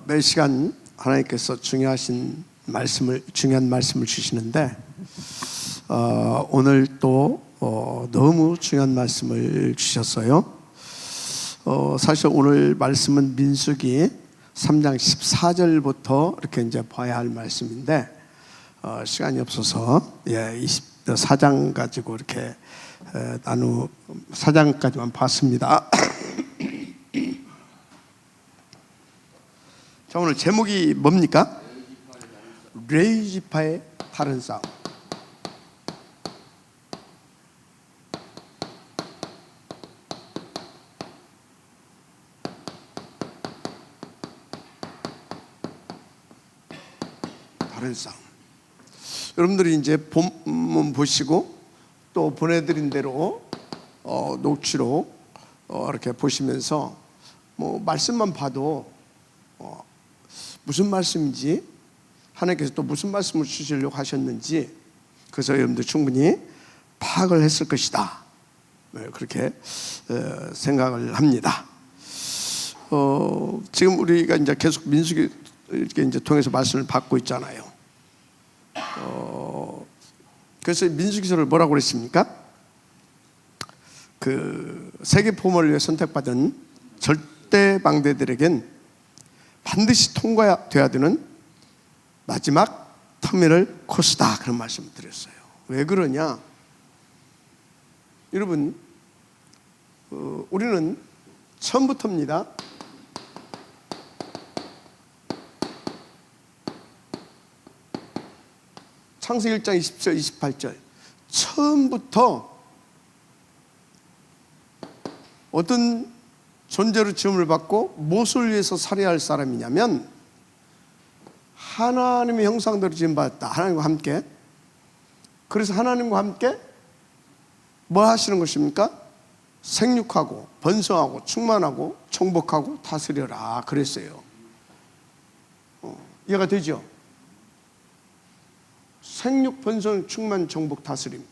매 시간 하나님께서 중요한 말씀을 주시는데 오늘 또 너무 중요한 말씀을 주셨어요. 사실 오늘 말씀은 민수기 3장 14절부터 이렇게 이제 봐야 할 말씀인데 시간이 없어서 24장 가지고 이렇게 4장까지만 봤습니다. 자, 오늘 제목이 뭡니까? 레위지파의 다른 싸움. 다른 싸움. 여러분들이 이제 본문 보시고 또 보내드린 대로 녹취록 이렇게 보시면서 뭐 말씀만 봐도 무슨 말씀인지, 하나님께서 또 무슨 말씀을 주시려고 하셨는지, 그래서 여러분들 충분히 파악을 했을 것이다, 그렇게 생각을 합니다. 지금 우리가 이제 계속 민수기 이렇게 이제 통해서 말씀을 받고 있잖아요. 그래서 민수기서를 뭐라고 그랬습니까? 그 세계 포럼을 위해 선택받은 절대 방대들에겐 반드시 통과돼야 되는 마지막 터미널 코스다, 그런 말씀을 드렸어요. 왜 그러냐? 여러분, 우리는 처음부터입니다. 창세기 1장 20절 28절 처음부터 어떤 존재로 지음을 받고 무엇을 위해서 살아야 할 사람이냐면 하나님의 형상대로 지음받았다, 하나님과 함께. 그래서 하나님과 함께 뭐 하시는 것입니까? 생육하고 번성하고 충만하고 정복하고 다스려라 그랬어요. 이해가 되죠? 생육, 번성, 충만, 정복, 다스림,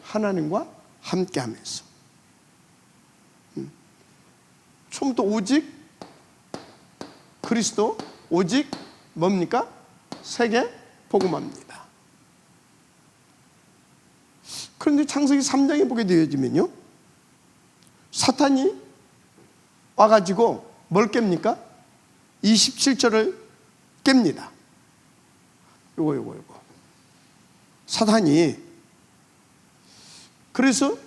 하나님과 함께 하면서. 처음부터 오직 그리스도, 오직 뭡니까? 세계 복음화입니다. 그런데 창세기 3장에 보게 되어지면요, 사탄이 와가지고 뭘 깹니까? 27절을 깹니다. 요거 사탄이. 그래서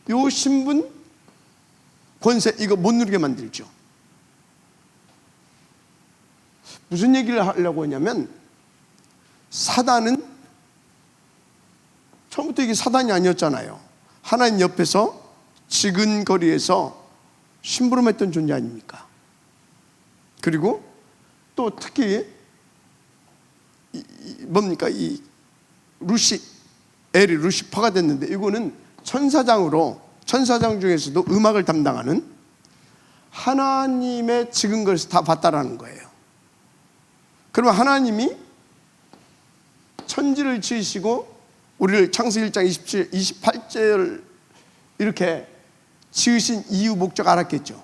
요 신분 권세 이거 못 누리게 만들죠. 무슨 얘기를 하려고 하냐면, 사단은 처음부터 이게 사단이 아니었잖아요. 하나님 옆에서 지근거리에서 심부름했던 존재 아닙니까? 그리고 또 특히 뭡니까? 이 엘이 루시퍼가 됐는데, 이거는 천사장 중에서도 음악을 담당하는 하나님의 지근거리에서 다 봤다라는 거예요. 그러면 하나님이 천지를 지으시고 우리를 창세기 1장 28절 이렇게 지으신 이유 목적 알았겠죠.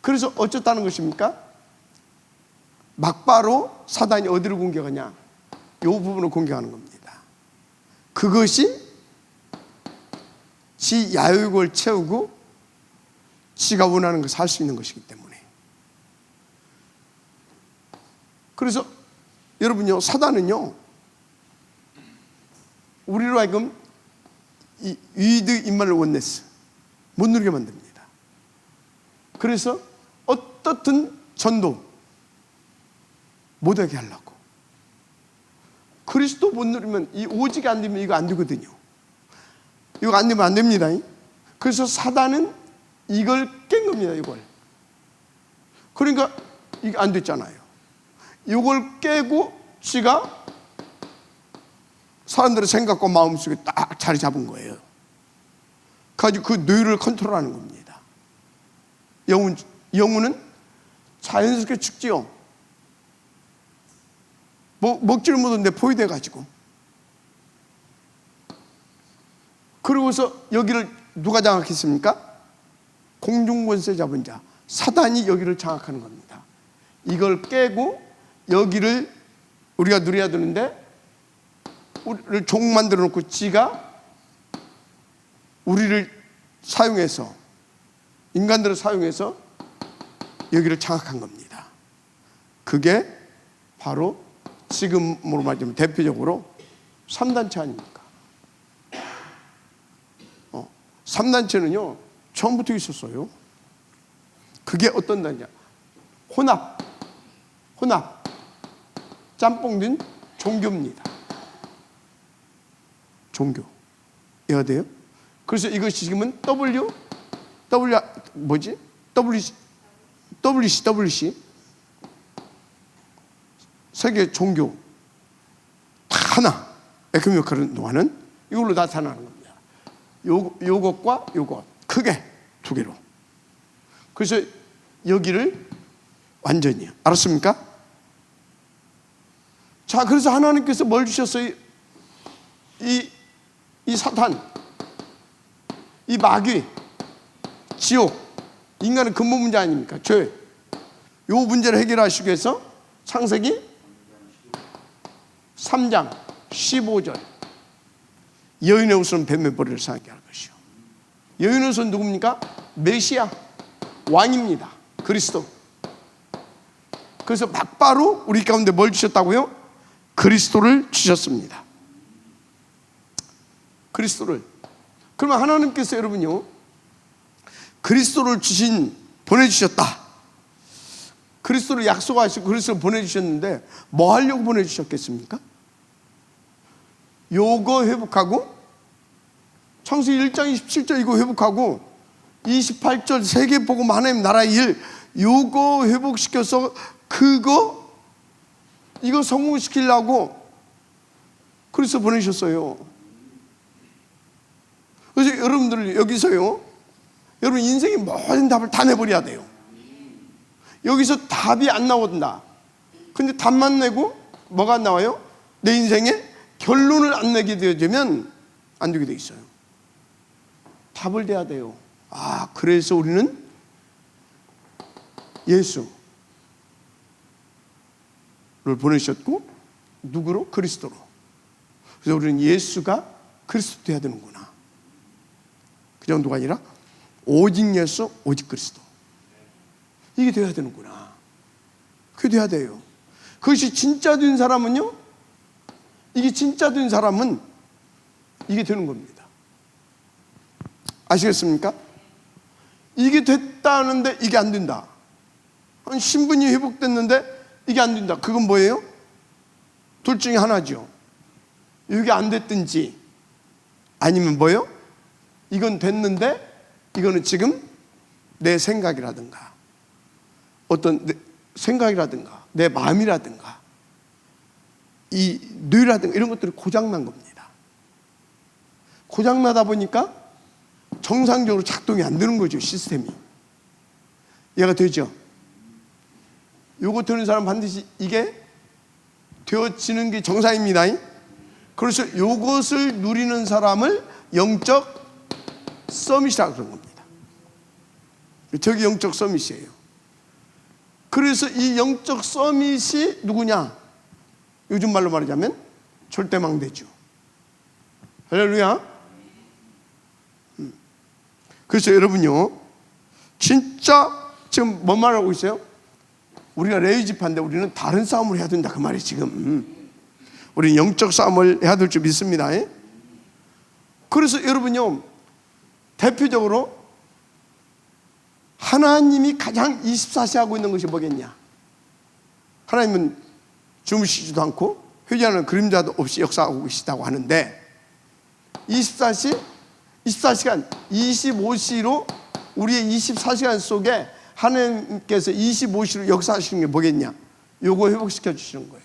그래서 어쩌다는 것입니까? 막바로 사단이 어디를 공격하냐? 이 부분을 공격하는 겁니다. 그것이 지 야욕을 채우고 지가 원하는 것을 할 수 있는 것이기 때문에. 그래서 여러분요, 사단은요, 우리로 하여금 이 위드 인말을 원네스 못 누리게 만듭니다. 그래서 어떻든 전도 못하게 하려고. 그리스도 못 누리면, 이 오직이 안 되면 이거 안 되거든요. 이거 안 되면 안 됩니다. 그래서 사단은 이걸 깬 겁니다. 이걸. 그러니까 이게 안 됐잖아요. 이걸 깨고 지가 사람들의 생각과 마음속에 딱 자리 잡은 거예요. 가지고 그 뇌를 컨트롤하는 겁니다. 영혼은 자연스럽게 죽지요. 먹지를 못하는데 포위돼가지고. 그러고서 여기를 누가 장악했습니까? 공중권세 잡은 자, 사단이 여기를 장악하는 겁니다. 이걸 깨고 여기를 우리가 누려야 되는데 우리를 종 만들어 놓고 지가 우리를 사용해서, 인간들을 사용해서 여기를 장악한 겁니다. 그게 바로 지금으로 말하자면 대표적으로 3단체 아닙니까? 3단체는요 처음부터 있었어요. 그게 어떤 단체냐? 혼합, 짬뽕 된 종교입니다. 종교. 이해가 돼요? 그래서 이것이 지금은 WC 세계 종교 다 하나 에큐메니컬 동안은 이걸로 나타나는 겁니다. 요것과 요것 크게 두 개로. 그래서 여기를 완전히 알았습니까? 자, 그래서 하나님께서 뭘 주셨어요? 이 사탄, 이 마귀, 지옥, 인간의 근본 문제 아닙니까? 죄. 요 문제를 해결하시기 위해서 창세기 3장 15절 여인의 옷은 뱀의 머리를 상하게 할 것이요. 여인의 옷은 누굽니까? 메시아, 왕입니다. 그리스도. 그래서 막바로 우리 가운데 뭘 주셨다고요? 그리스도를 주셨습니다. 그리스도를. 그러면 하나님께서 여러분요 그리스도를 보내주셨다. 그리스도를 약속하시고 그리스도를 보내주셨는데 뭐 하려고 보내주셨겠습니까? 요거 회복하고 창세기 1장 27절 이거 회복하고 28절 세계복음 하나님 나라의 일 요거 회복시켜서 이거 성공시키려고 그리스도 보내셨어요. 그래서 여러분들 여기서요 여러분 인생의 모든 답을 다 내버려야 돼요. 여기서 답이 안 나온다. 근데 답만 내고 뭐가 안 나와요? 내 인생에 결론을 안 내게 되어지면 안 되게 돼 있어요. 답을 대야 돼요. 아, 그래서 우리는 예수를 보내셨고 누구로? 그리스도로. 그래서 우리는 예수가 그리스도 돼야 되는구나. 그 정도가 아니라 오직 예수, 오직 그리스도. 이게 돼야 되는구나. 그게 돼야 돼요. 그것이 진짜 된 사람은요, 이게 진짜 된 사람은 이게 되는 겁니다. 아시겠습니까? 이게 됐다는데 이게 안 된다. 신분이 회복됐는데 이게 안 된다. 그건 뭐예요? 둘 중에 하나죠. 이게 안 됐든지 아니면 뭐예요? 이건 됐는데 이거는 지금 내 생각이라든가 어떤 내 생각이라든가 내 마음이라든가 이 뇌라든가 이런 것들이 고장난 겁니다. 고장나다 보니까 정상적으로 작동이 안 되는 거죠. 시스템이. 이해가 되죠? 요거 되는 사람 반드시 이게 되어지는 게 정상입니다. 그래서 요것을 누리는 사람을 영적 서밋이라고 그런 겁니다. 저기 영적 서밋이에요. 그래서 이 영적 서밋이 누구냐? 요즘 말로 말하자면 절대망대죠. 할렐루야. 그래서 여러분요 진짜 지금 뭔 말하고 있어요? 우리가 레위지파인데 우리는 다른 싸움을 해야 된다 그 말이 지금. 우리는 영적 싸움을 해야 될 줄 믿습니다. 그래서 여러분요 대표적으로 하나님이 가장 24시 하고 있는 것이 뭐겠냐? 하나님은 주무시지도 않고 회개하는 그림자도 없이 역사하고 계시다고 하는데 24시간 25시로 우리의 24시간 속에 하나님께서 25시로 역사하시는 게 뭐겠냐? 요거 회복시켜 주시는 거예요.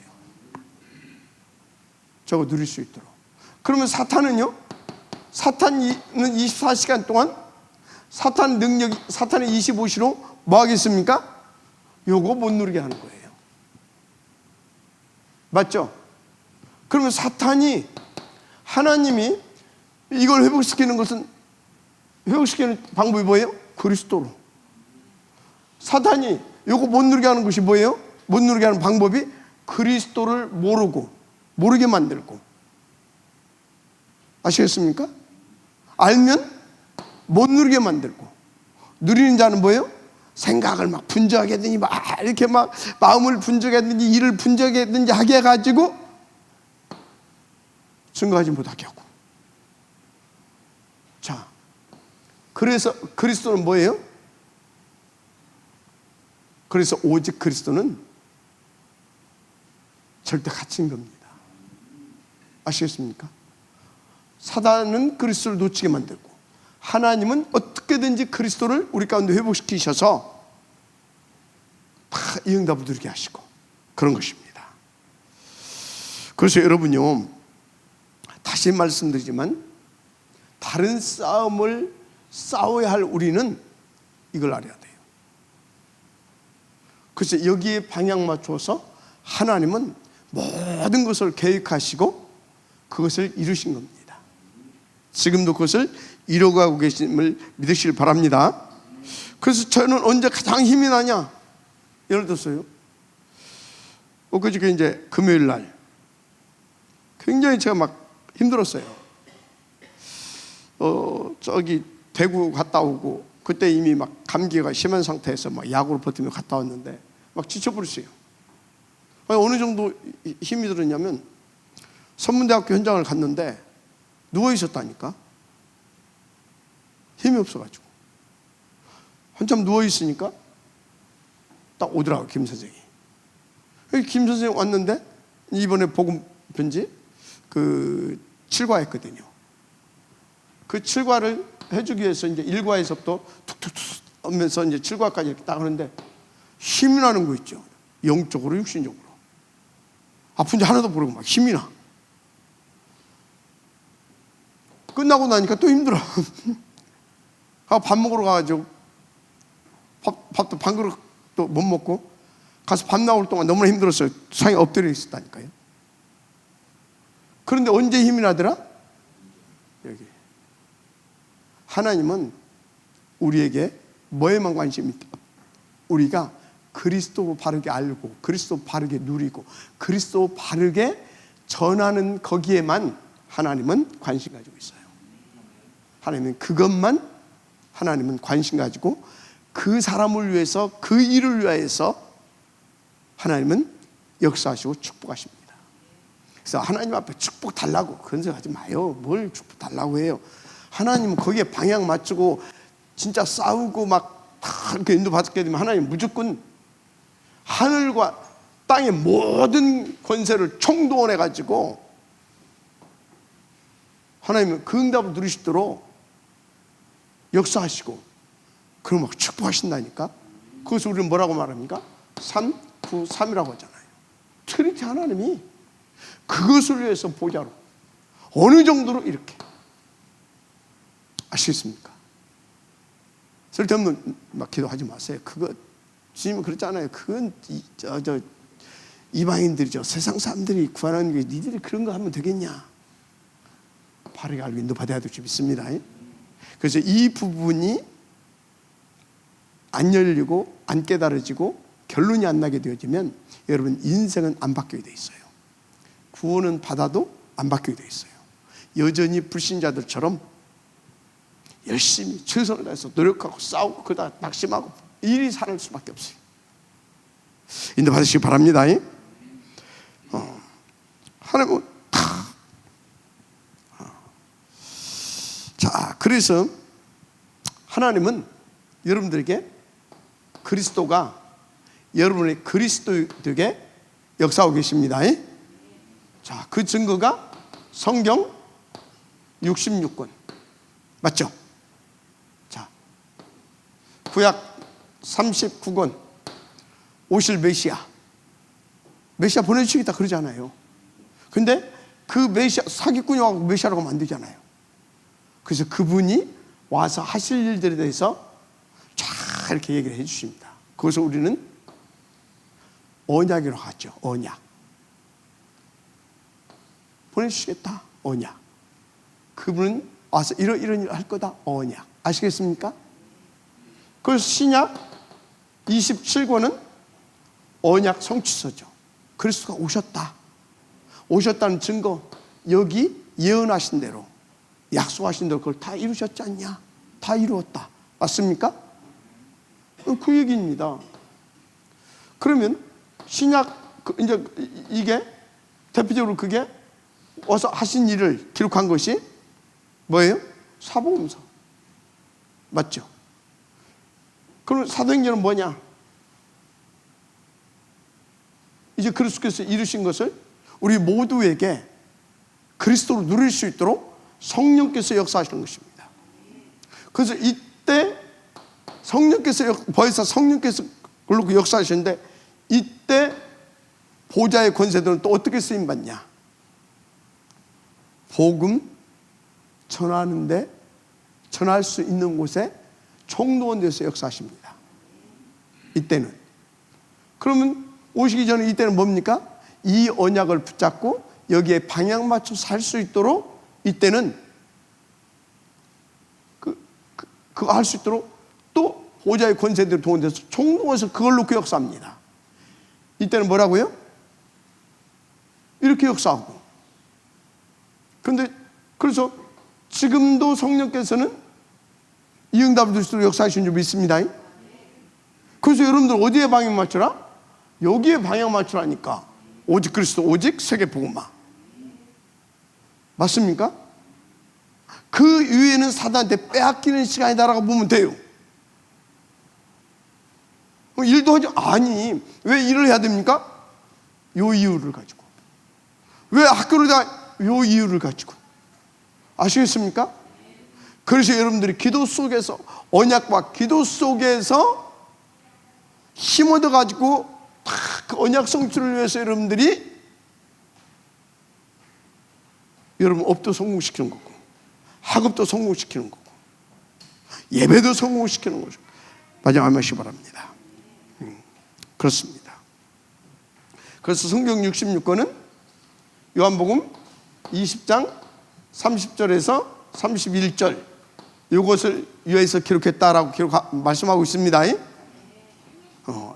저거 누릴 수 있도록. 그러면 사탄은요? 사탄은 24시간 동안 사탄 능력이 사탄의 25시로 뭐 하겠습니까? 요거 못 누리게 하는 거예요. 맞죠? 그러면 사탄이 하나님이 이걸 회복시키는 것은 회복시키는 방법이 뭐예요? 그리스도로. 사탄이 요거 못 누르게 하는 것이 뭐예요? 못 누르게 하는 방법이 그리스도를 모르게 만들고. 아시겠습니까? 알면 못 누르게 만들고. 누리는 자는 뭐예요? 생각을 막 분주하게 하든지 막 이렇게 막 마음을 분주하게 하든지 일을 분주하게 하든지 하게 해가지고 증거하지 못하게 하고. 자, 그래서 그리스도는 뭐예요? 그래서 오직 그리스도는 절대 갇힌 겁니다. 아시겠습니까? 사단은 그리스도를 놓치게 만들고 하나님은 어떻게든지 그리스도를 우리 가운데 회복시키셔서 다 이 응답을 누리게 하시고 그런 것입니다. 그래서 여러분요, 다시 말씀드리지만 다른 싸움을 싸워야 할 우리는 이걸 알아야 돼요. 그래서 여기에 방향 맞춰서 하나님은 모든 것을 계획하시고 그것을 이루신 겁니다. 지금도 그것을 이루어가고 계심을 믿으시길 바랍니다. 그래서 저는 언제 가장 힘이 나냐? 예를 들었어요. 엊그저께 이제 금요일 날 굉장히 제가 막 힘들었어요. 저기 대구 갔다 오고 그때 이미 막 감기가 심한 상태에서 막 약으로 버티며 갔다 왔는데 막 지쳐버렸어요. 아니, 어느 정도 힘이 들었냐면 선문대학교 현장을 갔는데 누워 있었다니까. 힘이 없어가지고 한참 누워 있으니까 딱 오더라고 김 선생이. 김 선생 왔는데 이번에 복음 편지 그 7과했거든요. 그 7과를 해주기 위해서 이제 1과에서부터 툭툭툭 하면서 이제 7과까지 이렇게 딱 하는데 힘이 나는 거 있죠. 영적으로 육신적으로. 아픈지 하나도 모르고 막 힘이 나. 끝나고 나니까 또 힘들어. 밥 먹으러 가가지고 밥도 반 그릇도 못 먹고 가서 밥 나올 동안 너무나 힘들었어요. 상에 엎드려 있었다니까요. 그런데 언제 힘이 나더라? 여기. 하나님은 우리에게 뭐에만 관심이 있다? 우리가 그리스도 바르게 알고 그리스도 바르게 누리고 그리스도 바르게 전하는 거기에만 하나님은 관심 가지고 있어요. 하나님은 그것만 하나님은 관심 가지고 그 사람을 위해서 그 일을 위해서 하나님은 역사하시고 축복하십니다. 그래서 하나님 앞에 축복 달라고 그런 생각 하지 마요. 뭘 축복 달라고 해요. 하나님은 거기에 방향 맞추고 진짜 싸우고 막 이렇게 인도받게 되면 하나님 무조건 하늘과 땅의 모든 권세를 총동원해 가지고 하나님은 그 응답을 누리시도록 역사하시고 그럼 막 축복하신다니까. 그것을 우리는 뭐라고 말합니까? 3, 9, 3이라고 하잖아요. 트리니티 하나님이 그것을 위해서 보좌로 어느 정도로 이렇게 아시겠습니까? 쓸데없는 막 기도하지 마세요. 그거 주님은 그랬잖아요. 그건 이방인들이죠. 세상 사람들이 구하는 게 니들이 그런 거 하면 되겠냐? 바르게 알고 인도받아야 될 줄 믿습니다. 그래서 이 부분이 안 열리고 안 깨달아지고 결론이 안 나게 되어지면 여러분 인생은 안 바뀌게 돼 있어요. 구원은 받아도 안 바뀌게 돼 있어요. 여전히 불신자들처럼 열심히 최선을 다해서 노력하고 싸우고 그러다 낙심하고 일이 살 수밖에 없어요. 인도 받으시기 바랍니다. 하나님은 자, 그래서 하나님은 여러분들에게 그리스도가 여러분의 그리스도에게 역사하고 계십니다. 자, 그 증거가 성경 66권 맞죠? 자, 구약 39권 오실 메시아 보내주시겠다 그러잖아요. 근데 그 메시아 사기꾼이 와서 메시아라고 하면 안 되잖아요. 그래서 그분이 와서 하실 일들에 대해서 쫙 이렇게 얘기를 해 주십니다. 그래서 우리는 언약이라고 하죠. 언약. 보내주시겠다. 언약. 그분은 와서 이런 일 할 거다. 언약. 아시겠습니까? 그래서 신약 27권은 언약 성취서죠. 그리스도가 오셨다는 증거, 여기 예언하신 대로, 약속하신 대로 그걸 다 이루셨지 않냐? 다 이루었다. 맞습니까? 그 얘기입니다. 그러면 신약, 이제 이게 대표적으로 그게 어서 하신 일을 기록한 것이 뭐예요? 사복음서. 맞죠? 그럼 사도행전은 뭐냐? 이제 그리스도께서 이루신 것을 우리 모두에게 그리스도로 누릴 수 있도록 성령께서 역사하시는 것입니다. 그래서 이때 벌써 성령께서 그걸로 역사하시는데, 이때 보좌의 권세들은 또 어떻게 쓰임받냐? 복음 전하는데, 전할 수 있는 곳에 총동원 돼서 역사하십니다. 이때는. 그러면 오시기 전에 이때는 뭡니까? 이 언약을 붙잡고 여기에 방향 맞춰 살 수 있도록 이때는 그거 할 수 있도록 또 보좌의 권세들이 동원돼서 총동원해서 그걸 놓고 역사합니다. 이때는 뭐라고요? 이렇게 역사하고. 그런데 그래서 지금도 성령께서는 이 응답을 주시도록 역사하신 줄 믿습니다. 그래서 여러분들 어디에 방향 맞추라? 여기에 방향 맞추라니까. 오직 그리스도, 오직 세계 복음화. 맞습니까? 그 위에는 사단한테 빼앗기는 시간이다라고 보면 돼요. 일도 하지. 아니, 왜 일을 해야 됩니까? 요 이유를 가지고. 왜 학교를 다? 요 이유를 가지고. 아시겠습니까? 그래서 여러분들이 기도 속에서, 언약과 기도 속에서 힘 얻어가지고 그 언약 성취를 위해서 여러분들이 여러분 업도 성공시키는 거고, 학업도 성공시키는 거고, 예배도 성공시키는 거죠. 마지막 한 말씩 바랍니다. 그렇습니다. 그래서 성경 66권은 요한복음 20장 30절에서 31절 이것을 위해서 기록했다라고 말씀하고 있습니다.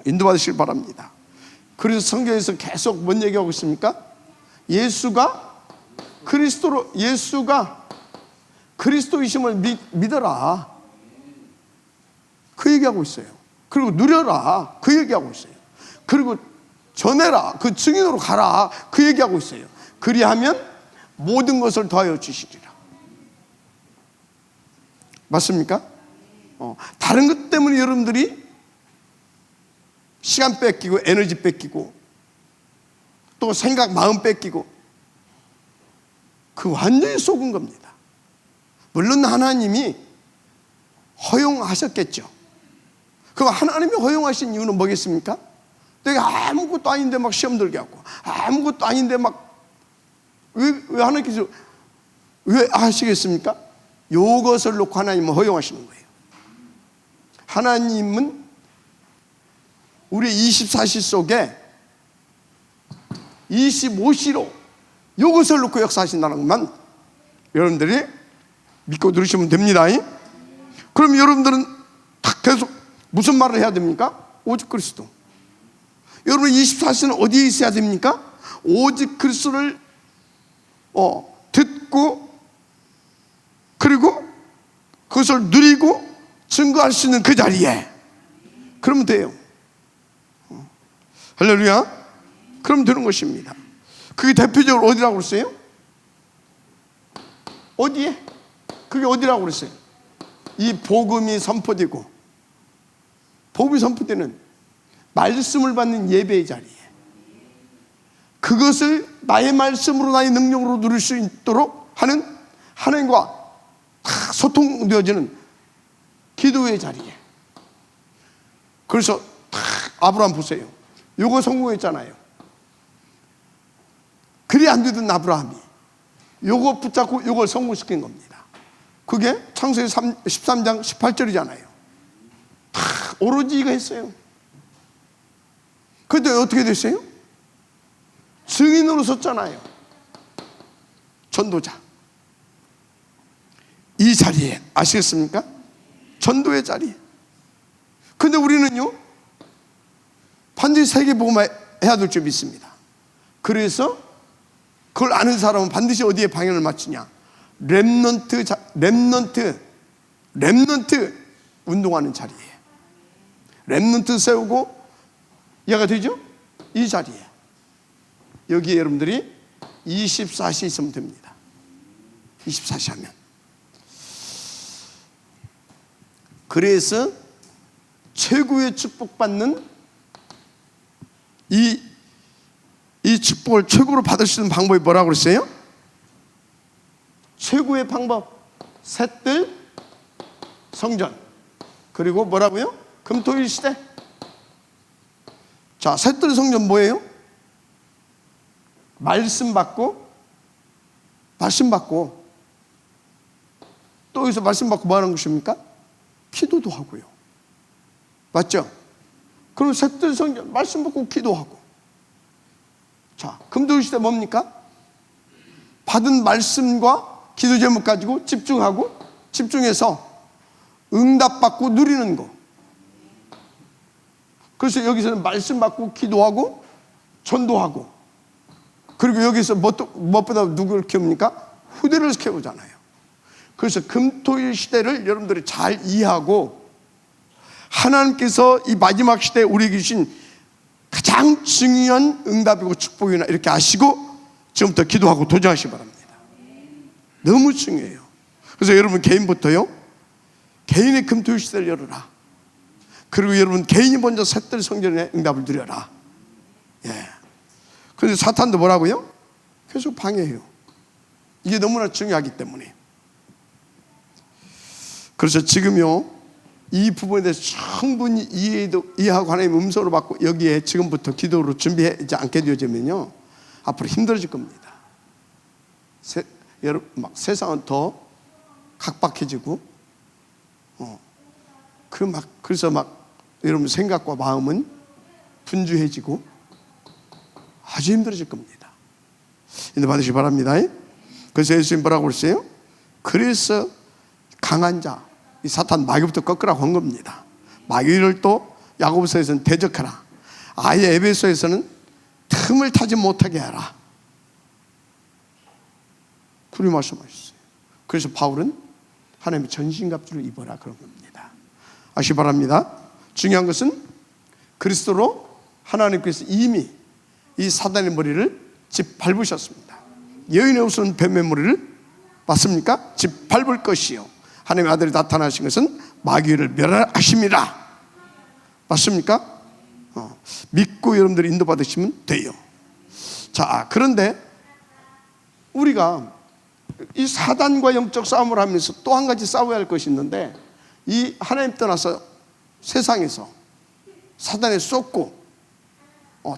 인도받으시길 바랍니다. 그래서 성경에서 계속 뭔 얘기하고 있습니까? 예수가 그리스도이심을 믿어라, 그 얘기하고 있어요. 그리고 누려라, 그 얘기하고 있어요. 그리고 전해라, 그 증인으로 가라, 그 얘기하고 있어요. 그리하면 모든 것을 더하여 주시리라. 맞습니까? 다른 것 때문에 여러분들이 시간 뺏기고 에너지 뺏기고 또 생각, 마음 뺏기고 그 완전히 속은 겁니다. 물론 하나님이 허용하셨겠죠. 그럼 하나님이 허용하신 이유는 뭐겠습니까? 내가 아무것도 아닌데 막 시험 들게 하고, 아무것도 아닌데 막 왜 하나님께서 왜 하시겠습니까? 이것을 놓고 하나님은 허용하시는 거예요. 하나님은 우리 24시 속에 25시로 이것을 놓고 역사하신다는 것만 여러분들이 믿고 들으시면 됩니다. 그럼 여러분들은 딱 계속 무슨 말을 해야 됩니까? 오직 그리스도. 여러분 24시는 어디에 있어야 됩니까? 오직 그리스도를 듣고 그리고 그것을 누리고 증거할 수 있는 그 자리에 그러면 돼요. 할렐루야. 그럼 되는 것입니다. 그게 대표적으로 어디라고 그랬어요? 어디에? 그게 어디라고 그랬어요? 이 복음이 선포되고, 복음이 선포되는 말씀을 받는 예배의 자리에 그것을 나의 말씀으로, 나의 능력으로 누릴 수 있도록 하는 하나님과 소통되어지는 기도의 자리에. 그래서 아브라함 보세요. 요거 성공했잖아요. 그리 안 되던 아브라함이 요거 붙잡고 요걸 성공시킨 겁니다. 그게 창세기 13장 18절이잖아요. 다 오로지 이거 했어요. 그때 어떻게 됐어요? 증인으로 섰잖아요. 전도자. 이 자리에, 아시겠습니까? 전도의 자리. 근데 우리는요, 반드시 세계복음화 해야 될 줄 믿습니다. 그래서 그걸 아는 사람은 반드시 어디에 방향을 맞추냐? 렘넌트 운동하는 자리에 렘넌트 세우고 얘가 되죠? 이 자리에 여기에 여러분들이 24시 있으면 됩니다. 24시 하면. 그래서 최고의 축복받는 이 축복을 최고로 받을 수 있는 방법이 뭐라고 그랬어요? 최고의 방법, 셋들 성전, 그리고 뭐라고요? 금토일 시대. 자, 셋들 성전 뭐예요? 말씀 받고 또 여기서 말씀 받고 뭐 하는 것입니까? 기도도 하고요. 맞죠? 그럼 셋들 성전 말씀 받고 기도하고. 자, 금토일 시대 뭡니까? 받은 말씀과 기도 제목 가지고 집중해서 응답받고 누리는 거. 그래서 여기서는 말씀 받고 기도하고 전도하고, 그리고 여기서 무엇보다 누구를 키웁니까? 후대를 키우잖아요. 그래서 금토일 시대를 여러분들이 잘 이해하고 하나님께서 이 마지막 시대에 우리에게 주신 가장 중요한 응답이고 축복이나 이렇게 아시고 지금부터 기도하고 도전하시기 바랍니다. 너무 중요해요. 그래서 여러분 개인부터요, 개인의 금토일 시대를 열어라. 그리고 여러분 개인이 먼저 셋들 성전의 응답을 누려라. 예. 그런데 사탄도 뭐라고요? 계속 방해해요. 이게 너무나 중요하기 때문에. 그래서 지금요, 이 부분에 대해서 충분히 이해하고 하나님의 음성으로 받고 여기에 지금부터 기도로 준비하지 않게 되어지면요, 앞으로 힘들어질 겁니다. 막 세상은 더 각박해지고, 그래서 여러분 생각과 마음은 분주해지고 아주 힘들어질 겁니다. 인도 받으시기 바랍니다. 그래서 예수님 뭐라고 그랬어요? 그래서 강한 자, 이 사탄 마귀부터 꺾으라고 한 겁니다. 마귀를 또 야고보서에서는 대적하라. 아예 에베소에서는 틈을 타지 못하게 하라. 그렇게 말씀하셨어요. 그래서 바울은 하나님의 전신갑주를 입어라 그런 겁니다. 아시기 바랍니다. 중요한 것은 그리스도로 하나님께서 이미 이 사단의 머리를 짓밟으셨습니다. 여인의 옷은 뱀의 머리를 맞습니까? 짓밟을 것이요, 하나님의 아들이 나타나신 것은 마귀를 멸하심이라. 맞습니까? 믿고 여러분들이 인도받으시면 돼요. 자, 그런데 우리가 이 사단과 영적 싸움을 하면서 또 한 가지 싸워야 할 것이 있는데, 이 하나님 떠나서 세상에서 사단에 쏟고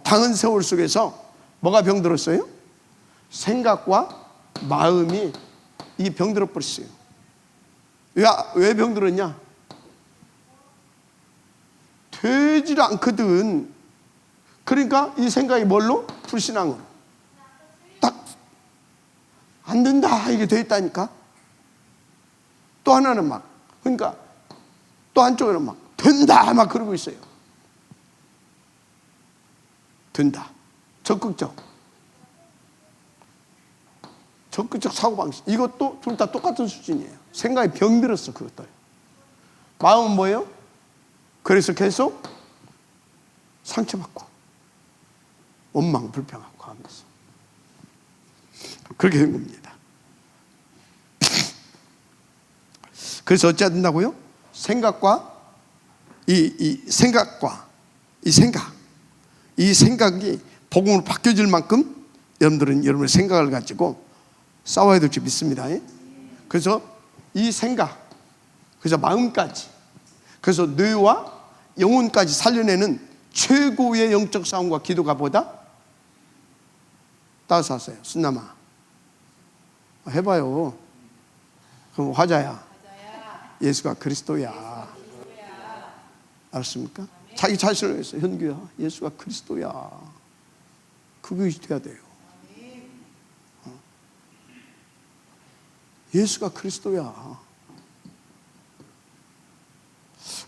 당한 세월 속에서 뭐가 병들었어요? 생각과 마음이 이 병들어 버렸어요. 왜 병들었냐? 되질 않거든. 그러니까 이 생각이 뭘로? 불신앙으로 딱 안 된다 이게 돼 있다니까. 또 하나는 그러니까 또 한쪽에는 된다 그러고 있어요. 된다. 적극적 사고방식. 이것도 둘 다 똑같은 수준이에요. 생각이 병들었어. 그것들. 마음은 뭐예요? 그래서 계속 상처받고 원망 불평하고 하면서 그렇게 된 겁니다. 그래서 어찌해야 된다고요? 이 생각이 복음으로 바뀌어질 만큼 여러분들은 여러분의 생각을 가지고 싸워야 될 줄 믿습니다. 그래서 이 생각, 그래서 마음까지, 그래서 뇌와 영혼까지 살려내는 최고의 영적 싸움과 기도가 보다 따스하세요. 순남아 해봐요. 그럼 화자야. 예수가 그리스도야. 알았습니까? 자기 자신을 위해서 현규야, 예수가 그리스도야. 그것이 돼야 돼요. 예수가 그리스도야.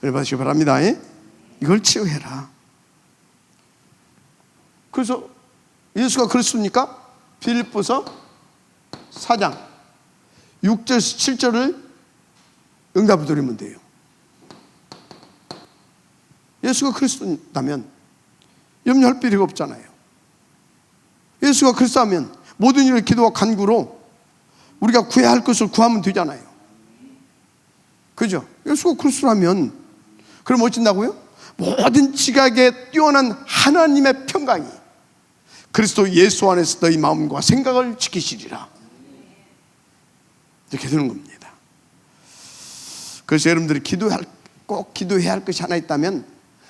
여러분 받으시기 바랍니다. 이걸 치유해라. 그래서 예수가 그랬습니까? 빌립보서 4장 6절에서 7절을 응답을 드리면 돼요. 예수가 그리스도라면 염려할 필요가 없잖아요. 예수가 그리스도라면 모든 일을 기도와 간구로 우리가 구해야 할 것을 구하면 되잖아요. 그죠? 예수가 그리스도라면 그럼 어쩐다고요? 모든 지각에 뛰어난 하나님의 평강이 그리스도 예수 안에서 너희 마음과 생각을 지키시리라. 이렇게 되는 겁니다. 그래서 여러분들이 꼭 기도해야 할 것이 하나 있다면,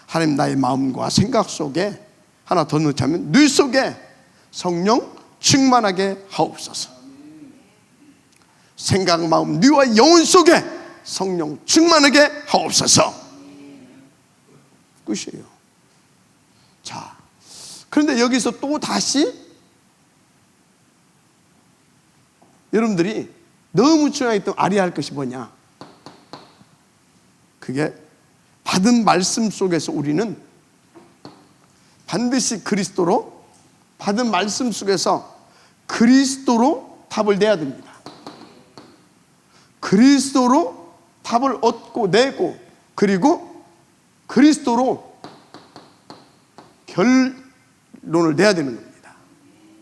하나님 나의 마음과 생각 속에 하나 더 넣자면 뇌 속에 성령 충만하게 하옵소서. 생각, 마음, 뇌와 영혼 속에 성령 충만하게 하옵소서. 끝이에요. 자, 그런데 여기서 또 다시 여러분들이 너무 중요하게 또 알아야 할 것이 뭐냐? 그게 받은 말씀 속에서 우리는 반드시 그리스도로, 받은 말씀 속에서 그리스도로 답을 내야 됩니다. 그리스도로 답을 얻고 내고, 그리고 그리스도로 결론을 내야 되는 겁니다.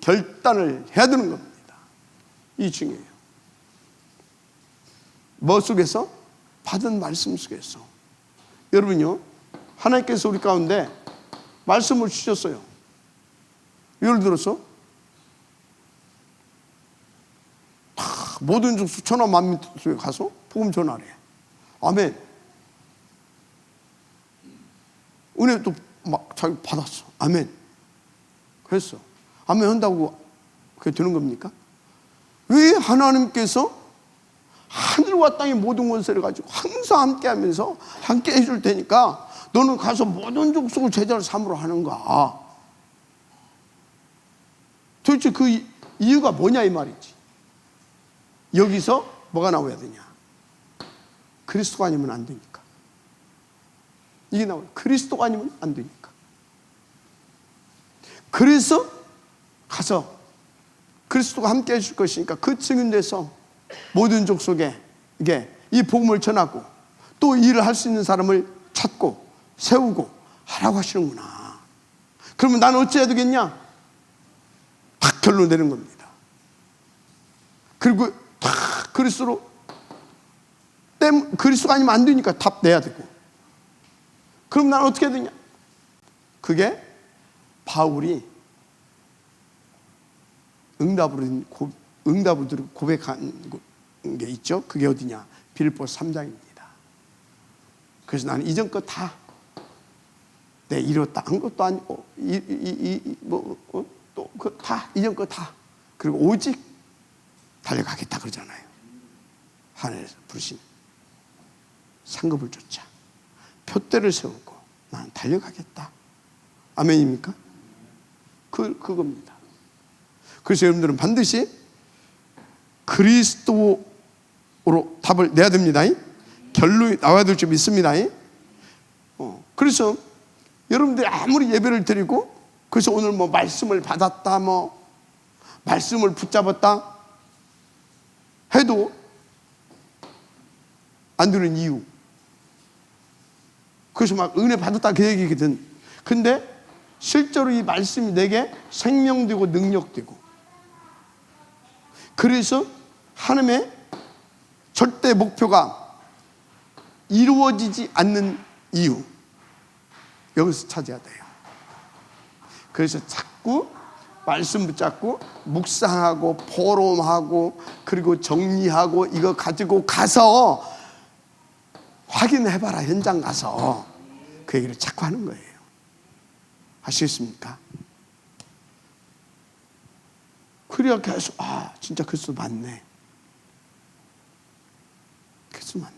결단을 해야 되는 겁니다. 이 중요해요. 뭐 속에서? 받은 말씀 속에서. 여러분요, 하나님께서 우리 가운데 말씀을 주셨어요. 예를 들어서 모든 족속 천하 만민 속에 가서 복음 전하래. 아멘. 은혜도 막 자기 받았어. 아멘. 그랬어. 아멘 한다고 그게 되는 겁니까? 왜 하나님께서 하늘과 땅의 모든 권세를 가지고 항상 함께 하면서 함께 해줄 테니까 너는 가서 모든 족속을 제자를 삼으러 하는가? 도대체 그 이유가 뭐냐 이 말이지. 여기서 뭐가 나와야 되냐? 그리스도가 아니면 안 되니까. 이게 나와요. 그리스도가 아니면 안 되니까. 그래서 가서 그리스도가 함께 해줄 것이니까 그 증인돼서 모든 족속에 이게 이 복음을 전하고 또 일을 할 수 있는 사람을 찾고 세우고 하라고 하시는구나. 그러면 나는 어찌해야 되겠냐? 딱 결론 내는 겁니다. 그리고 딱 그리스도로 그리스도가 아니면 안 되니까 답 내야 되고. 그럼 나는 어떻게 해야 되냐? 그게 바울이 응답으로 드리고 고백한 게 있죠. 그게 어디냐? 빌립보서 3장입니다. 그래서 나는 이전 것 다 내 이뤘다 한 것도 아니고 또 그 다 이전 것 다, 그리고 오직 달려가겠다 그러잖아요. 하늘에서 부르신 상급을 쫓아 표대를 세우고 나는 달려가겠다. 아멘입니까? 그겁니다. 그래서 여러분들은 반드시 그리스도로 답을 내야 됩니다. 결론이 나와야 될 줄 믿습니다. 그래서 여러분들이 아무리 예배를 드리고, 그래서 오늘 뭐 말씀을 받았다, 뭐 말씀을 붙잡았다 해도 안 되는 이유. 그래서 막 은혜 받았다 그 얘기거든. 근데 실제로 이 말씀이 내게 생명되고 능력되고, 그래서 하나님의 절대 목표가 이루어지지 않는 이유, 여기서 찾아야 돼요. 그래서 자꾸 말씀 붙잡고 묵상하고 포럼하고 그리고 정리하고 이거 가지고 가서 확인해봐라. 현장 가서 그 얘기를 자꾸 하는 거예요. 아시겠습니까? 그래야 계속 진짜 그리스도 맞네. 그리스도 맞네.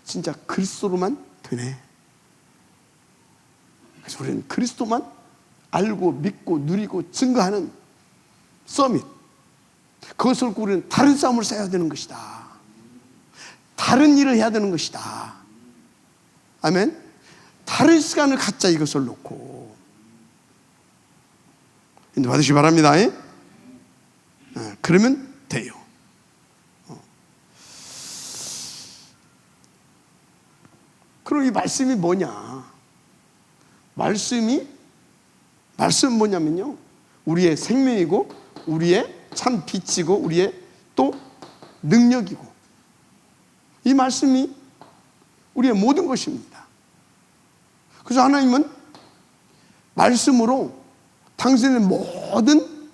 진짜 그리스도로만 되네. 그래서 우리는 그리스도만 알고 믿고 누리고 증거하는 서밋, 그것을 우리는 다른 싸움을 써야 되는 것이다. 다른 일을 해야 되는 것이다. 아멘. 다른 시간을 갖자. 이것을 놓고 받으시기 바랍니다. 그러면 돼요. 그럼 이 말씀이 뭐냐? 말씀은 뭐냐면요, 우리의 생명이고 우리의 참 빛이고 우리의 또 능력이고, 이 말씀이 우리의 모든 것입니다. 그래서 하나님은 말씀으로 당신의 모든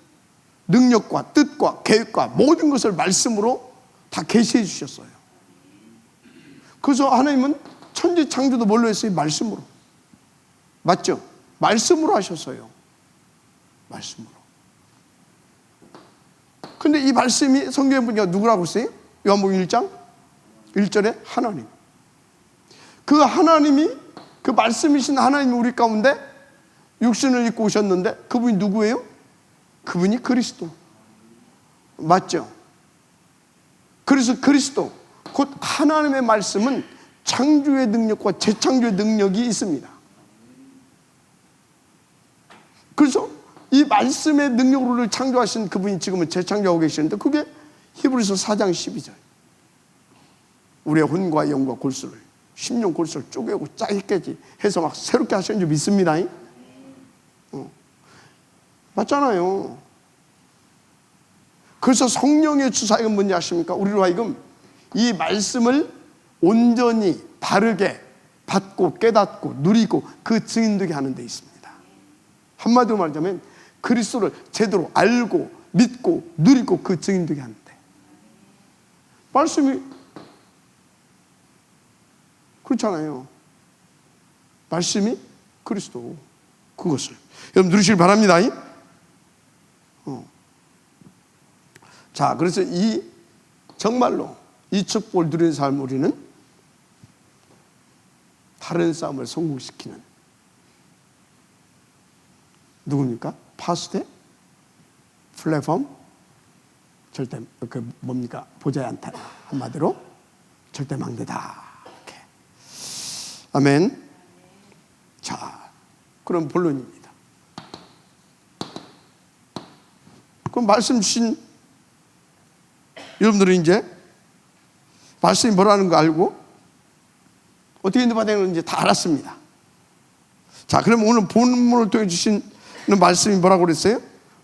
능력과 뜻과 계획과 모든 것을 말씀으로 다 계시해 주셨어요. 그래서 하나님은 천지 창조도 뭘로 했어요? 말씀으로. 맞죠? 말씀으로 하셨어요. 말씀으로. 근데 이 말씀이 성경에 보니까 누구라고 했어요? 요한복음 1장 1절에 하나님. 그 하나님이, 그 말씀이신 하나님이 우리 가운데 육신을 입고 오셨는데 그분이 누구예요? 그분이 그리스도. 맞죠? 그래서 그리스도, 곧 하나님의 말씀은 창조의 능력과 재창조의 능력이 있습니다. 그래서 이 말씀의 능력으로 창조하신 그분이 지금은 재창조하고 계시는데, 그게 히브리서 4장 12절. 우리의 혼과 영과 골수를, 심령 골수를 쪼개고 짜게까지 해서 막 새롭게 하시는 줄 믿습니다. 맞잖아요. 그래서 성령의 주사역은 뭔지 아십니까? 우리로 하여금 이 말씀을 온전히 바르게 받고 깨닫고 누리고 그 증인되게 하는 데 있습니다. 한마디로 말하자면 그리스도를 제대로 알고 믿고 누리고 그 증인되게 하는데, 말씀이 그렇잖아요. 말씀이 그리스도, 그것을 여러분 누리시길 바랍니다. 자, 그래서 이 정말로 이 축복을 누리는 삶, 우리는 다른 싸움을 성공시키는 누굽니까? 파수대, 플랫폼, 절대 뭡니까? 보좌의 안테나, 한마디로 절대 망대다. 이렇게. 아멘. 자, 그럼 본론입니다. 그럼 말씀 주신 여러분들은 이제 말씀이 뭐라는 거 알고 어떻게 인도받아야 되는지 다 알았습니다. 자, 그럼 오늘 본문을 통해 주신 말씀이 뭐라고 그랬어요?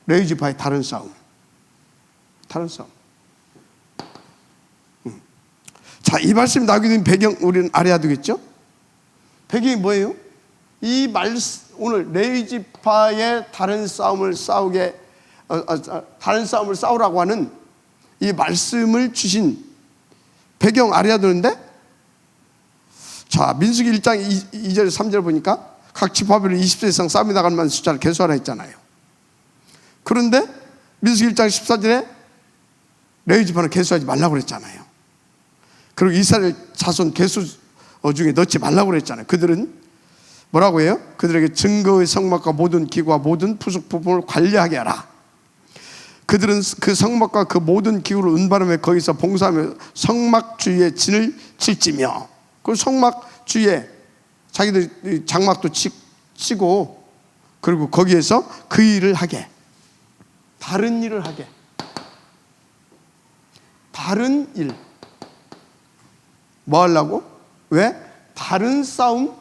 레위지파의 다른 싸움. 다른 싸움. 자, 이 말씀이 나오게 된 배경 우리는 알아야 되겠죠? 배경이 뭐예요? 이 말씀, 오늘 레위지파의 다른 싸움을 싸우라고 하는 이 말씀을 주신 배경 알아야 되는데, 자, 민수기 1장 2절 3절 보니까 각 지파별로 20세 이상 싸움이 나갈 만한 숫자를 계수하라 했잖아요. 그런데 민수기 1장 14절에 레위지파는 계수하지 말라고 그랬잖아요. 그리고 이스라엘 자손 계수 중에 넣지 말라고 그랬잖아요. 그들은 뭐라고 해요? 그들에게 증거의 성막과 모든 기구와 모든 부속 부품을 관리하게 하라. 그들은 그 성막과 그 모든 기구를 운반하며 거기서 봉사하며 성막 주위에 진을 칠지며, 그 성막 주위에 자기들 장막도 치고, 그리고 거기에서 그 일을 하게, 다른 일을 하게. 다른 일. 뭐 하려고? 왜? 다른 싸움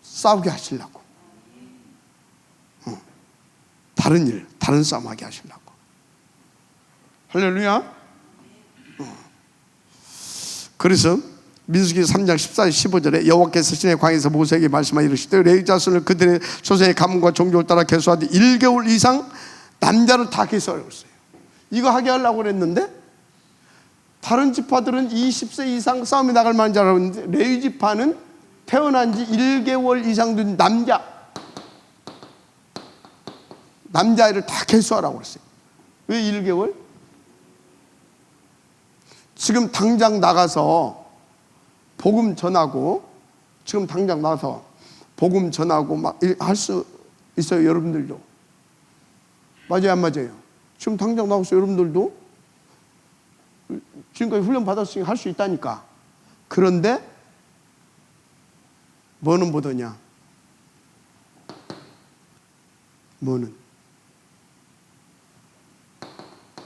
싸우게 하시려고. 다른 일, 다른 싸움 하게 하시려고. 할렐루야. 그래서 민수기 3장 14절 15절에 여호와께서 시내 광야에서 모세에게 말씀하여 이르시되 레위 자손을 그들의 조상의 가문과 종족을 따라 계수하되 1개월 이상 남자를 다 계수하라고 했어요. 이거 하게 하려고 그랬는데, 다른 지파들은 20세 이상 싸움에 나갈 만한 자라고 했는데, 레위 지파는 태어난 지 1개월 이상 된 남자아이를 다 계수하라고 했어요. 왜 1개월? 지금 당장 나가서 복음 전하고, 지금 당장 나가서 복음 전하고 막 할 수 있어요, 여러분들도. 맞아요, 안 맞아요? 지금 당장 나가서 여러분들도 지금까지 훈련 받았으니까 할 수 있다니까. 그런데 뭐는 못하냐? 뭐는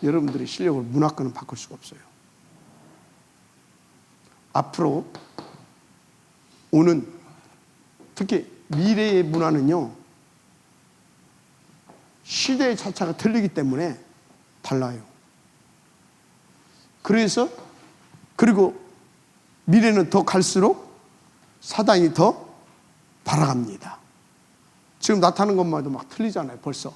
여러분들의 실력을 문화권은 바꿀 수가 없어요. 앞으로 오는 특히 미래의 문화는요, 시대의 자체가 틀리기 때문에 달라요. 그리고 미래는 더 갈수록 사단이 더 발아갑니다. 지금 나타나는 것마다 막 틀리잖아요, 벌써.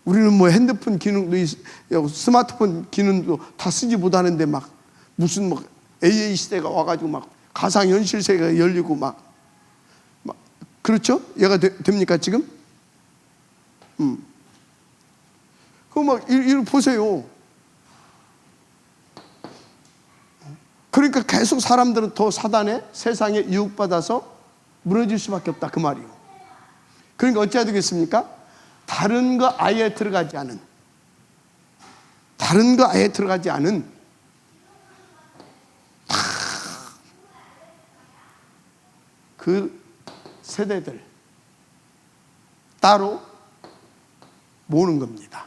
우리는 뭐 핸드폰 기능도, 스마트폰 기능도 다 쓰지 못하는데 막 무슨 뭐 AA 시대가 와가지고 막 가상현실 세계가 열리고 막 그렇죠? 이해가 됩니까, 지금? 그거 막, 이거 보세요. 그러니까 계속 사람들은 더 사단의 세상에 유혹받아서 무너질 수밖에 없다, 그 말이요. 그러니까 어찌해야 되겠습니까? 다른 거 아예 들어가지 않은 그 세대들 따로 모으는 겁니다.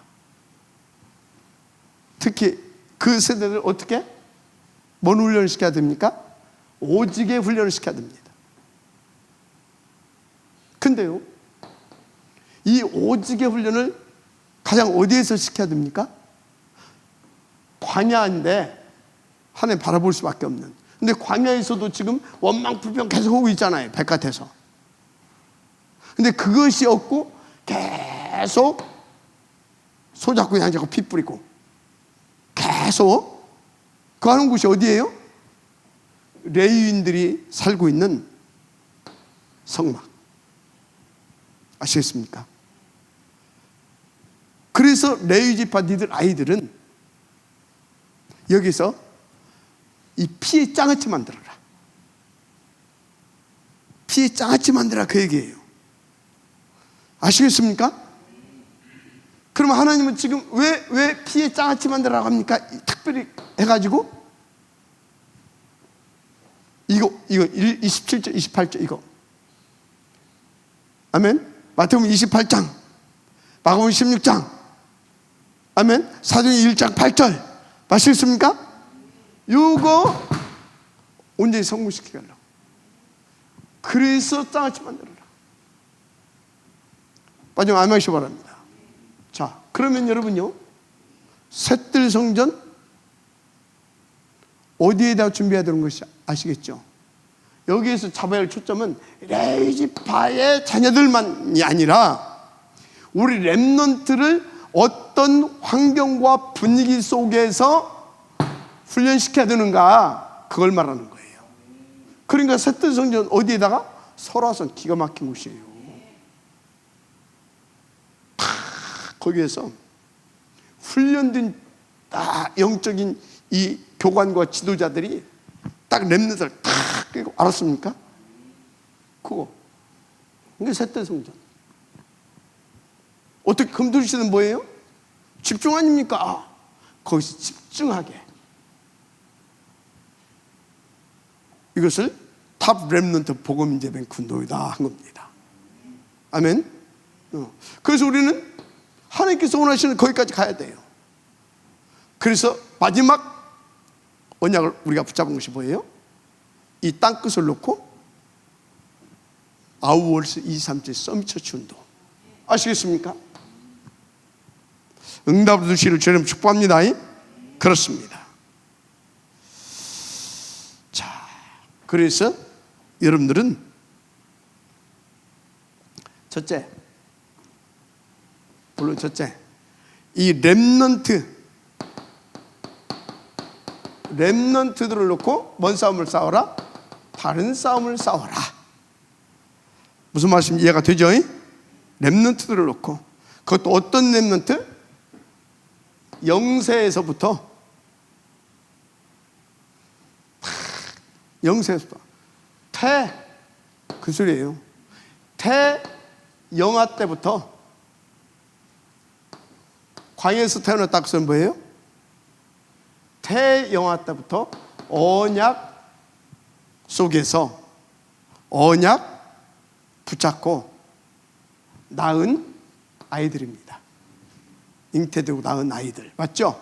특히 그 세대들 어떻게? 뭔 훈련을 시켜야 됩니까? 오직의 훈련을 시켜야 됩니다. 근데요, 이 오직의 훈련을 가장 어디에서 시켜야 됩니까? 광야인데 하나님 바라볼 수밖에 없는. 근데 광야에서도 지금 원망불평 계속 하고 있잖아요, 백같에서. 근데 그것이 없고 계속 소잡고 양잡고 피 뿌리고 계속 그 하는 곳이 어디예요? 레위인들이 살고 있는 성막. 아시겠습니까? 그래서 레위 지파 니들 아이들은 여기서 이 피의 장아찌 만들어라. 피의 장아찌 만들어라, 그 얘기예요. 아시겠습니까? 그러면 하나님은 지금 왜 피의 장아찌 만들어라고 합니까? 특별히 해가지고 이거 27절 28절 이거 아멘. 마태복음 28장, 마가복음 16장, 아멘. 사도행전 1장 8절 아시겠습니까? 이거 온전히 성공시키려고. 그래서 장아찌 만들어라. 마지막 아멘 하시기 바랍니다. 자, 그러면 여러분요, 셋들 성전 어디에다 준비해야 되는 것이 아시겠죠? 여기에서 잡아야 할 초점은 레위 지파의 자녀들만이 아니라 우리 렘넌트를 어떤 환경과 분위기 속에서 훈련시켜야 되는가, 그걸 말하는 거예요. 그러니까 셋들 성전 어디에다가? 설화선, 기가 막힌 곳이에요. 거기에서 훈련된 영적인 이 교관과 지도자들이 딱 렘넌트를 딱 그리고 알았습니까? 그게 셋대 성전. 어떻게 금두리시는 뭐예요? 집중 아닙니까? 거기서 집중하게 이것을 탑 렘넌트 복음 재배 군도이다 한 겁니다. 아멘. 그래서 우리는 하나님께서 원하시는 거기까지 가야 돼요. 그래서 마지막 언약을 우리가 붙잡은 것이 뭐예요? 이 땅끝을 놓고 아우월스 23제 서밋처치 운동. 아시겠습니까? 응답을 주시기를 주님 축복합니다. 그렇습니다. 자, 그래서 여러분들은 첫째, 물론 첫째, 이 렘넌트들을 놓고 뭔 싸움을 싸워라? 다른 싸움을 싸워라. 무슨 말씀 이해가 되죠? 렘넌트들을 놓고, 그것도 어떤 렘넌트? 영세에서부터 그 소리예요. 영아 때부터 광야에서 태어났다 그것은 뭐예요? 태영아 때부터 언약 속에서 언약 붙잡고 낳은 아이들입니다. 잉태되고 낳은 아이들, 맞죠?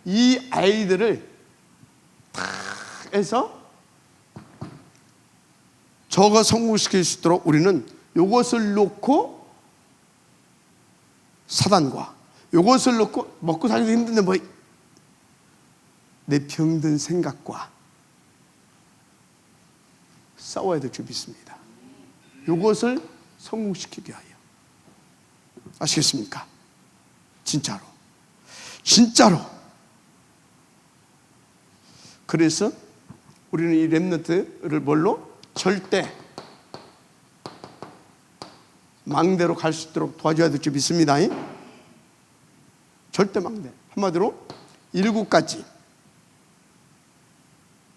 이 아이들을 다 해서 저거 성공시킬 수 있도록 우리는 이것을 놓고 사단과 이것을 놓고 먹고 살기도 힘든데 뭐 내 병든 생각과 싸워야 될 줄 믿습니다. 이것을 성공시키게 하여. 아시겠습니까? 진짜로. 그래서 우리는 이 렘넌트를 뭘로? 절대 망대로 갈 수 있도록 도와줘야 될 줄 믿습니다. 절대 망대. 한마디로 7가지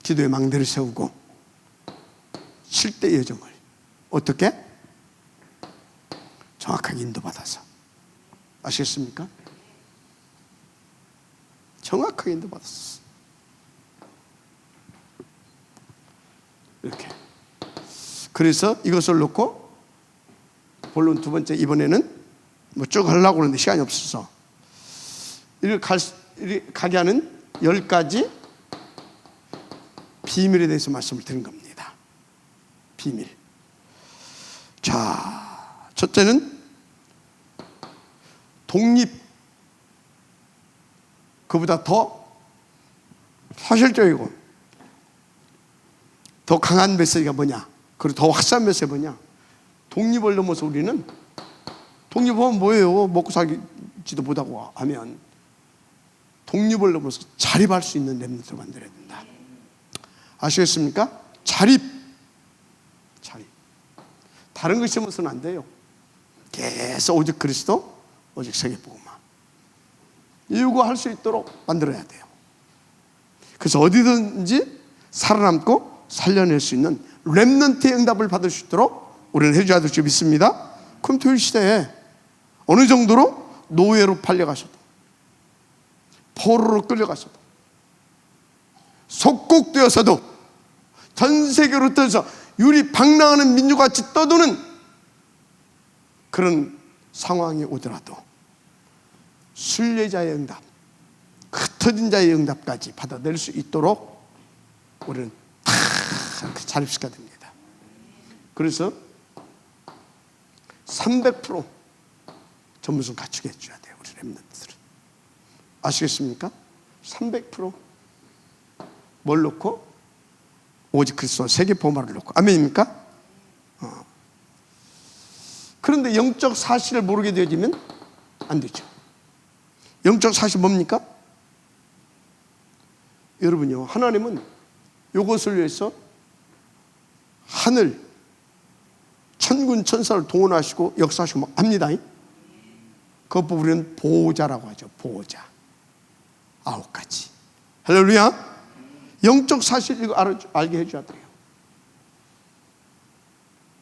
기도의 망대를 세우고 7대 여정을 어떻게? 정확하게 인도받아서. 아시겠습니까? 정확하게 인도받았어. 이렇게. 그래서 이것을 놓고 본론 두 번째, 이번에는 뭐 쭉 하려고 하는데 시간이 없어서 이렇게 가게 하는 10가지 비밀에 대해서 말씀을 드린 겁니다. 비밀. 자, 첫째는 독립. 그보다 더 사실적이고 더 강한 메시지가 뭐냐, 그리고 더 확실한 메시지가 뭐냐. 독립을 넘어서 우리는, 독립하면 뭐예요? 먹고 살지도 못하고 하면 독립을 넘어서 자립할 수 있는 렘넌트를 만들어야 된다. 아시겠습니까? 자립. 다른 거 심어서는 안 돼요. 계속 오직 그리스도, 오직 세계복음화. 이거 할 수 있도록 만들어야 돼요. 그래서 어디든지 살아남고 살려낼 수 있는 렘넌트의 응답을 받을 수 있도록 우리는 해줘야 될 줄 믿습니다. 컴퓨터 시대에 어느 정도로 노예로 팔려가셔도, 포로로 끌려가셔도, 속국되어서도, 전 세계로 떠서 유리 방랑하는 민족같이 떠도는 그런 상황이 오더라도 순례자의 응답, 흩어진 자의 응답까지 받아낼 수 있도록 우리는 다 자립시켜야 됩니다. 그래서 300% 전문성 갖추게 해줘야 돼요, 우리 렘넌트들은. 아시겠습니까? 300% 뭘 놓고? 오직 그리스도 세계복음화를 놓고. 아멘입니까? 그런데 영적 사실을 모르게 되어지면 안 되죠. 영적 사실 뭡니까? 여러분요, 하나님은 이것을 위해서 하늘 천군 천사를 동원하시고 역사하시고 합니다. 그것 우리는 보호자라고 하죠. 보호자. 9가지. 할렐루야. 영적 사실 이거 알게 해줘야 돼요.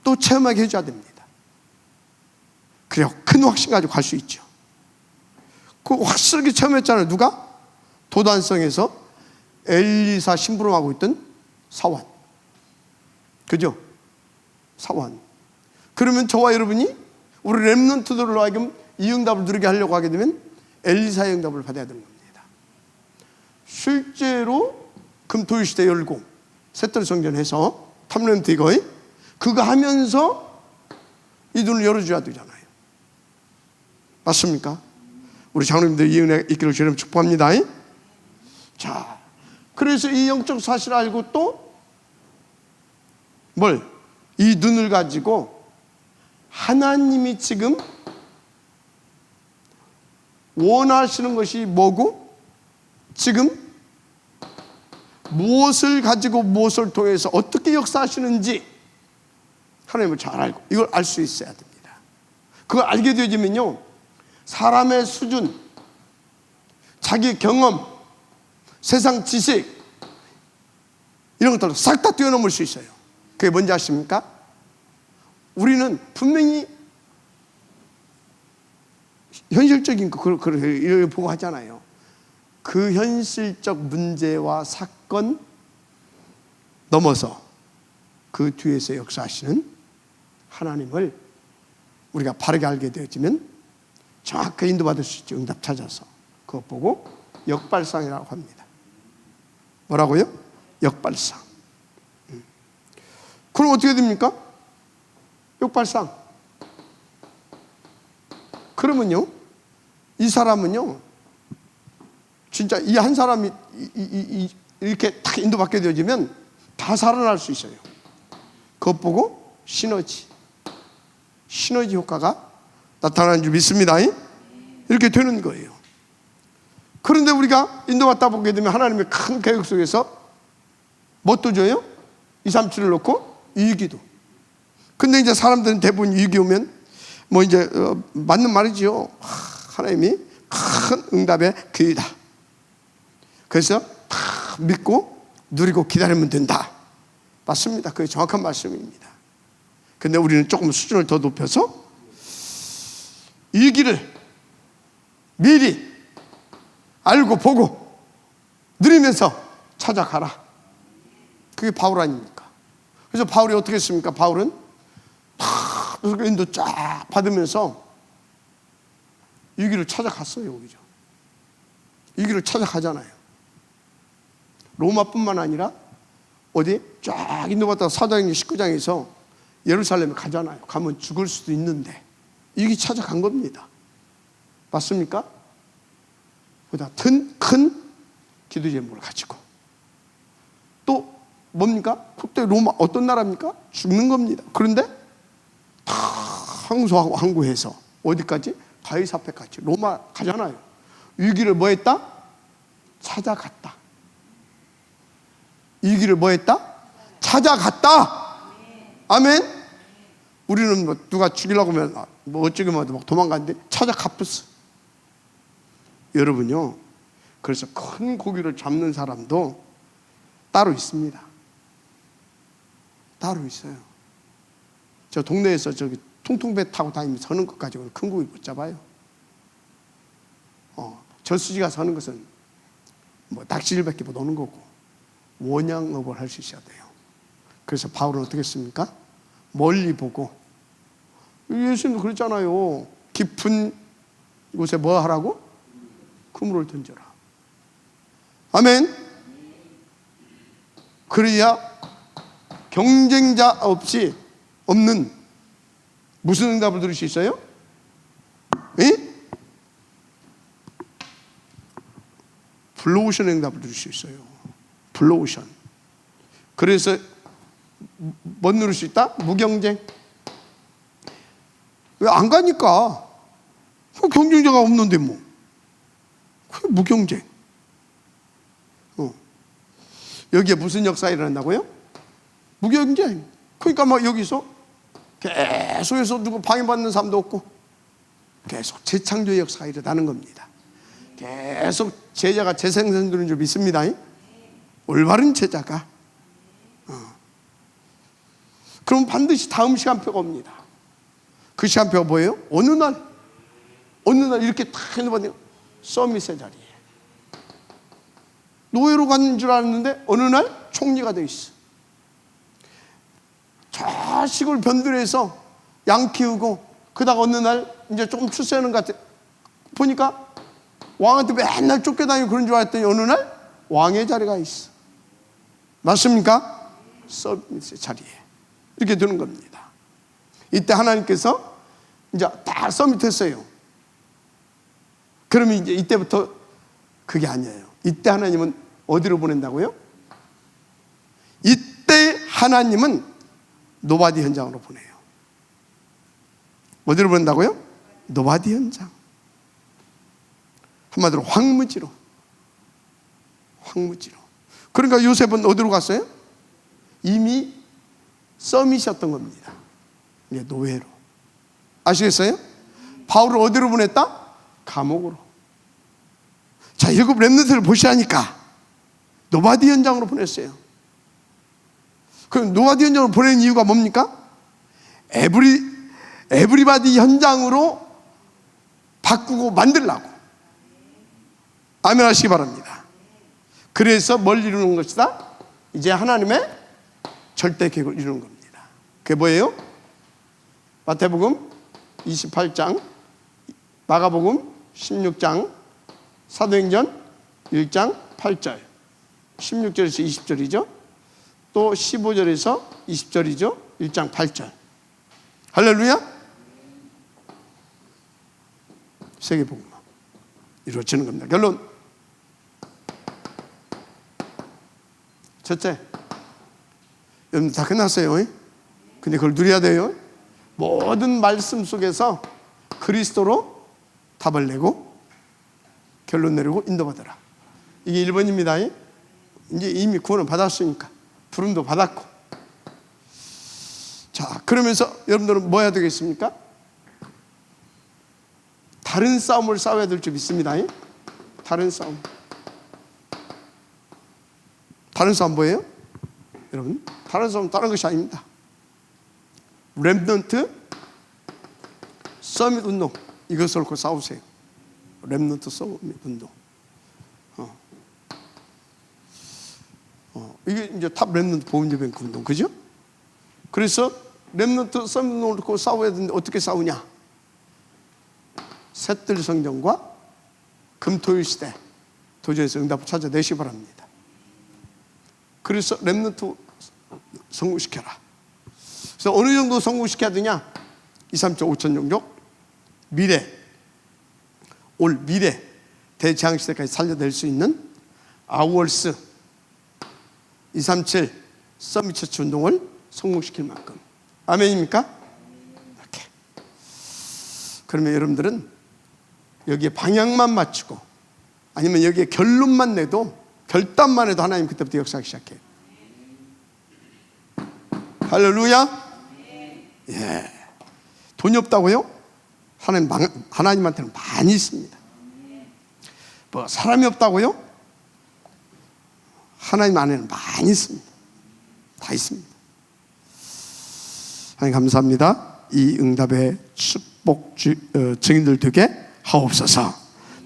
또 체험하게 해줘야 됩니다. 그래야 큰 확신 가지고 갈 수 있죠. 그 확실하게 체험했잖아요. 누가? 도단성에서 엘리사 심부름하고 있던 사환. 그죠? 사환. 그러면 저와 여러분이 우리 렘넌트들로 하여금 이 응답을 누리게 하려고 하게 되면 엘리사의 응답을 받아야 되는 겁니다. 실제로 금토일 시대 열고 셋들 성전해서 탐렘트 이거에 그거 하면서 이 눈을 열어줘야 되잖아요. 맞습니까? 우리 장로님들 이 은혜 있기를 주님 축복합니다. 자, 그래서 이 영적 사실을 알고 또 뭘? 이 눈을 가지고 하나님이 지금 원하시는 것이 뭐고, 지금 무엇을 가지고 무엇을 통해서 어떻게 역사하시는지 하나님을 잘 알고 이걸 알 수 있어야 됩니다. 그걸 알게 되어지면요, 사람의 수준, 자기 경험, 세상 지식 이런 것들을 싹 다 뛰어넘을 수 있어요. 그게 뭔지 아십니까? 우리는 분명히 현실적인 걸 보고 하잖아요. 그 현실적 문제와 사건 넘어서 그 뒤에서 역사하시는 하나님을 우리가 바르게 알게 되어지면 정확하게 인도받을 수 있죠. 응답 찾아서. 그것 보고 역발상이라고 합니다. 뭐라고요? 역발상. 그럼 어떻게 됩니까? 역발상. 그러면요, 이 사람은요, 진짜 이 한 사람이 이렇게 딱 인도받게 되어지면 다 살아날 수 있어요. 그것 보고 시너지 효과가 나타나는 줄 믿습니다. 이렇게 되는 거예요. 그런데 우리가 인도받다 보게 되면 하나님의 큰 계획 속에서 뭣도 줘요? 2, 3, 7을 놓고 유기도. 근데 이제 사람들은 대부분 유기 오면 뭐 이제 맞는 말이지요. 하나님이 큰 응답의 기회다. 그래서 다 믿고 누리고 기다리면 된다. 맞습니다. 그게 정확한 말씀입니다. 근데 우리는 조금 수준을 더 높여서 일기를 미리 알고 보고 누리면서 찾아가라. 그게 바울 아닙니까? 그래서 바울이 어떻게 했습니까? 바울은 다 인도 쫙 받으면서 일기를 찾아갔어요. 그죠? 일기를 찾아가잖아요. 로마뿐만 아니라 어디 쫙 인도받다가 사도행전 19장에서 예루살렘에 가잖아요. 가면 죽을 수도 있는데 일기 찾아간 겁니다. 맞습니까? 보다 큰 기도 제목을 가지고 또 뭡니까? 그때 로마 어떤 나라입니까? 죽는 겁니다. 그런데 다 항구해서 어디까지? 가이사 앞에까지 로마 가잖아요. 일기를 뭐 했다? 찾아갔다. 일기를 뭐 했다? 찾아갔다. 아멘. 우리는 뭐 누가 죽이려고 하면 뭐 어쩌기만 막 도망가는데 찾아갔었어. 여러분요, 그래서 큰 고기를 잡는 사람도 따로 있습니다. 따로 있어요. 저 동네에서 저기 통통배 타고 다니면서 서는 것 가지고는 큰 고기 못 잡아요. 저수지가 서는 것은 뭐 낚시일밖에 못 오는 거고 원양업을 할 수 있어야 돼요. 그래서 바울은 어떻게 했습니까? 멀리 보고, 예수님도 그랬잖아요. 깊은 곳에 뭐 하라고? 그물을 던져라. 아멘. 그래야 경쟁자 없는 무슨 응답을 들을 수 있어요? 블루오션 응답을 들을 수 있어요. 블루오션. 그래서 뭐 누릴 수 있다? 무경쟁. 왜 안 가니까? 경쟁자가 없는데 뭐. 그게 무경쟁. 여기에 무슨 역사가 일어난다고요? 무경쟁. 그러니까 막 여기서 계속해서 누구 방해받는 사람도 없고 계속 재창조의 역사가 일어나는 겁니다. 계속 제자가 재생산되는 줄 믿습니다. 올바른 제자가. 그럼 반드시 다음 시간표가 옵니다. 그 시간표가 뭐예요? 어느 날 이렇게 탁 해놓으면 서밋의 자리에 노예로 갔는 줄 알았는데 어느 날 총리가 돼 있어. 자식을 변두리해서 양 키우고, 그다가 어느 날 이제 조금 출세하는 것 같아. 보니까 왕한테 맨날 쫓겨다니고 그런 줄 알았더니 어느 날 왕의 자리가 있어. 맞습니까? 서밋의 자리에 이렇게 되는 겁니다. 이때 하나님께서 이제 다 서밋했어요. 그러면 이제 이때부터 그게 아니에요. 이때 하나님은 어디로 보낸다고요? 이때 하나님은 노바디 현장으로 보내요. 어디로 보낸다고요? 노바디 현장. 한마디로 황무지로. 그러니까 요셉은 어디로 갔어요? 이미 서밋이었던 겁니다. 이제 노예로. 아시겠어요? 바울을 어디로 보냈다? 감옥으로. 자, 일곱 렘넌트를 보시라니까 노바디 현장으로 보냈어요. 그럼 노바디 현장으로 보내는 이유가 뭡니까? 에브리바디 현장으로 바꾸고 만들라고. 아멘 하시기 바랍니다. 그래서 뭘 이루는 것이다? 이제 하나님의 절대 계획을 이루는 겁니다. 그게 뭐예요? 마태복음 28장 마가복음 16장, 사도행전 1장 8절, 16절에서 20절이죠. 또 15절에서 20절이죠. 1장 8절. 할렐루야. 세계복음화 이루어지는 겁니다. 결론, 첫째, 여러분 다 끝났어요. 근데 그걸 누려야 돼요. 모든 말씀 속에서 그리스도로 답을 내고 결론 내리고 인도받아라. 이게 1번입니다. 이제 이미 구원을 받았으니까, 부름도 받았고. 자, 그러면서 여러분들은 뭐 해야 되겠습니까? 다른 싸움을 싸워야 될 줄 믿습니다. 다른 싸움. 다른 싸움 뭐예요? 여러분, 다른 싸움은 다른 것이 아닙니다. 렘넌트 서밋 운동, 이것을 놓고 싸우세요. 렘넌트 서밋 운동. 이게 이제 탑 렘넌트 보험제뱅크 운동, 그죠? 그래서 렘넌트 서밋 운동을 놓고 싸워야 되는데 어떻게 싸우냐? 셋들 성경과 금토일 시대 도전에서 응답을 찾아내시기 바랍니다. 그래서 렘넌트 성공시켜라. 그래서 어느 정도 성공시켜야 되냐? 2, 3조 5천 종족, 올 미래 대재앙시대까지 살려낼 수 있는 아우얼스 237 서밋 처치 운동을 성공시킬 만큼. 아멘입니까? 이렇게. 그러면 여러분들은 여기에 방향만 맞추고, 아니면 여기에 결론만 내도, 결단만 해도 하나님 그때부터 역사하기 시작해요. 할렐루야. 예. 돈이 없다고요? 하나님한테는 많이 있습니다. 뭐 사람이 없다고요? 하나님 안에는 많이 있습니다. 다 있습니다. 하나님 감사합니다. 이 응답의 축복 증인들 되게 하옵소서.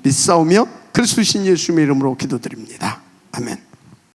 믿사오며 그리스도 신 예수님의 이름으로 기도드립니다. 아멘.